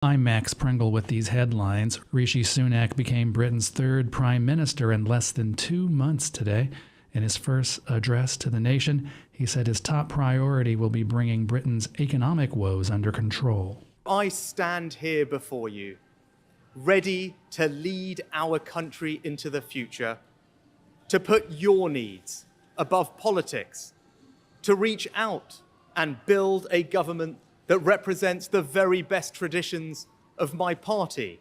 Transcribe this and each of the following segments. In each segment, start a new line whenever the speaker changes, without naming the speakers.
I'm Max Pringle with these headlines. Rishi Sunak became Britain's third prime minister in less than 2 months today. In his first address to the nation, he said his top priority will be bringing Britain's economic woes under control.
I stand here before you, ready to lead our country into the future, to put your needs above politics, to reach out and build a government that represents the very best traditions of my party.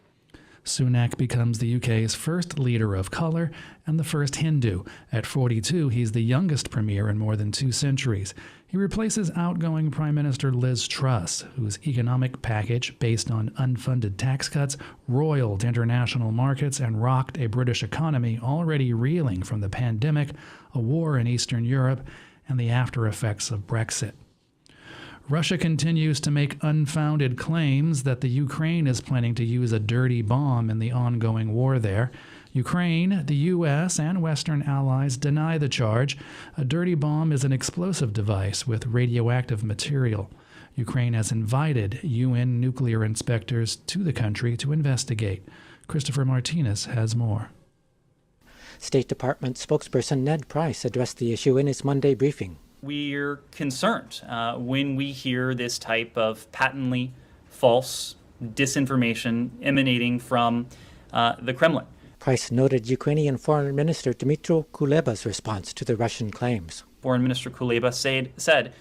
Sunak becomes the UK's first leader of colour and the first Hindu. At 42, he's the youngest premier in more than 2 centuries. He replaces outgoing Prime Minister Liz Truss, whose economic package, based on unfunded tax cuts, roiled international markets and rocked a British economy already reeling from the pandemic, a war in Eastern Europe, and the after effects of Brexit. Russia continues to make unfounded claims that the Ukraine is planning to use a dirty bomb in the ongoing war there. Ukraine, the U.S., and Western allies deny the charge. A dirty bomb is an explosive device with radioactive material. Ukraine has invited UN nuclear inspectors to the country to investigate. Christopher Martinez has more.
State Department spokesperson Ned Price addressed the issue in his Monday briefing.
We're concerned when we hear this type of patently false disinformation emanating from the Kremlin.
Price noted Ukrainian Foreign Minister Dmytro Kuleba's response to the Russian claims.
Foreign Minister Kuleba said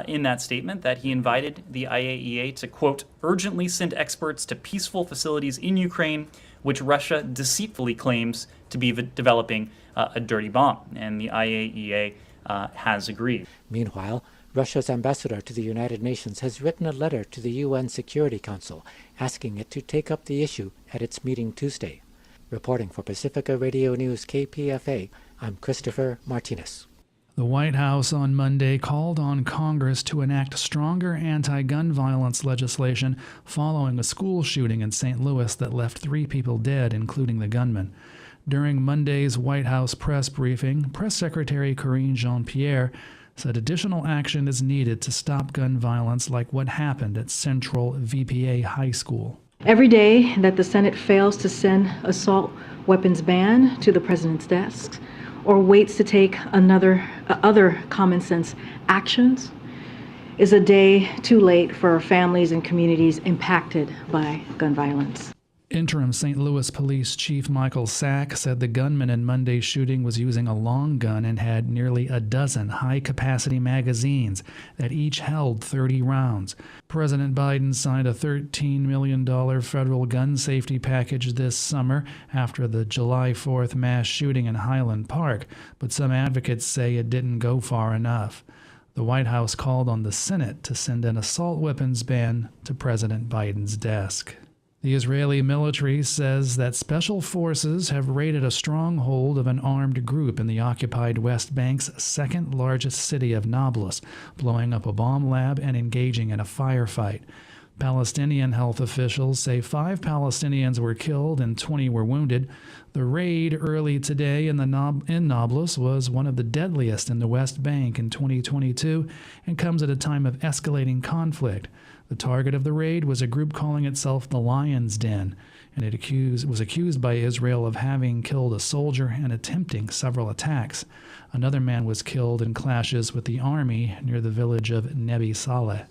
in that statement that he invited the IAEA to, quote, urgently send experts to peaceful facilities in Ukraine, which Russia deceitfully claims to be developing a dirty bomb. And the IAEA has agreed.
Meanwhile, Russia's ambassador to the United Nations has written a letter to the UN Security Council asking it to take up the issue at its meeting Tuesday. Reporting for Pacifica Radio News KPFA, I'm Christopher Martinez.
The White House on Monday called on Congress to enact stronger anti-gun violence legislation following a school shooting in St. Louis that left 3 people dead, including the gunman. During Monday's White House press briefing, Press Secretary Karine Jean-Pierre said additional action is needed to stop gun violence like what happened at Central VPA High School.
Every day that the Senate fails to send assault weapons ban to the president's desk or waits to take other common sense actions is a day too late for families and communities impacted by gun violence.
Interim St. Louis Police Chief Michael Sack said the gunman in Monday's shooting was using a long gun and had nearly a dozen high-capacity magazines that each held 30 rounds. President Biden signed a $13 million federal gun safety package this summer after the July 4th mass shooting in Highland Park, but some advocates say it didn't go far enough. The White House called on the Senate to send an assault weapons ban to President Biden's desk. The Israeli military says that special forces have raided a stronghold of an armed group in the occupied West Bank's second-largest city of Nablus, blowing up a bomb lab and engaging in a firefight. Palestinian health officials say 5 Palestinians were killed and 20 were wounded. The raid early today in Nablus was one of the deadliest in the West Bank in 2022 and comes at a time of escalating conflict. The target of the raid was a group calling itself the Lion's Den, and it was accused by Israel of having killed a soldier and attempting several attacks. Another man was killed in clashes with the army near the village of Nebi Saleh.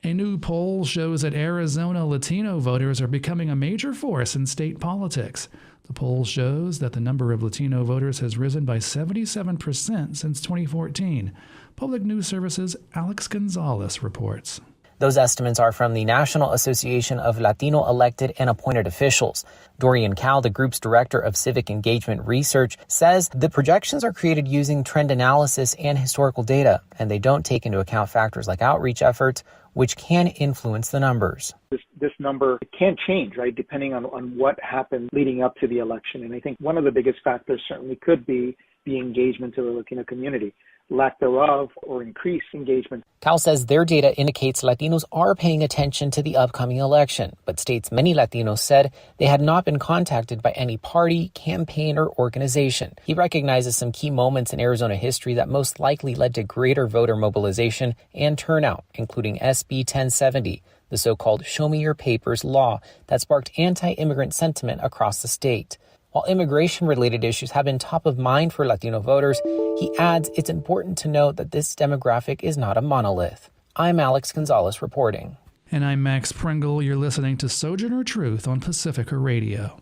A new poll shows that Arizona Latino voters are becoming a major force in state politics. The poll shows that the number of Latino voters has risen by 77% since 2014. Public News Service's Alex Gonzalez reports.
Those estimates are from the National Association of Latino Elected and Appointed Officials. Dorian Cal, the group's director of civic engagement research, says the projections are created using trend analysis and historical data, and they don't take into account factors like outreach efforts, which can influence the numbers.
This number can change, right, depending on what happened leading up to the election. And I think one of the biggest factors certainly could be the engagement of the Latino community. Lack thereof or increased engagement.
Cal says their data indicates Latinos are paying attention to the upcoming election, but states many Latinos said they had not been contacted by any party, campaign, or organization. He recognizes some key moments in Arizona history that most likely led to greater voter mobilization and turnout, including SB 1070, the so-called Show Me Your Papers law that sparked anti-immigrant sentiment across the state. While immigration-related issues have been top of mind for Latino voters, he adds it's important to note that this demographic is not a monolith. I'm Alex Gonzalez reporting.
And I'm Max Pringle. You're listening to Sojourner Truth on Pacifica Radio.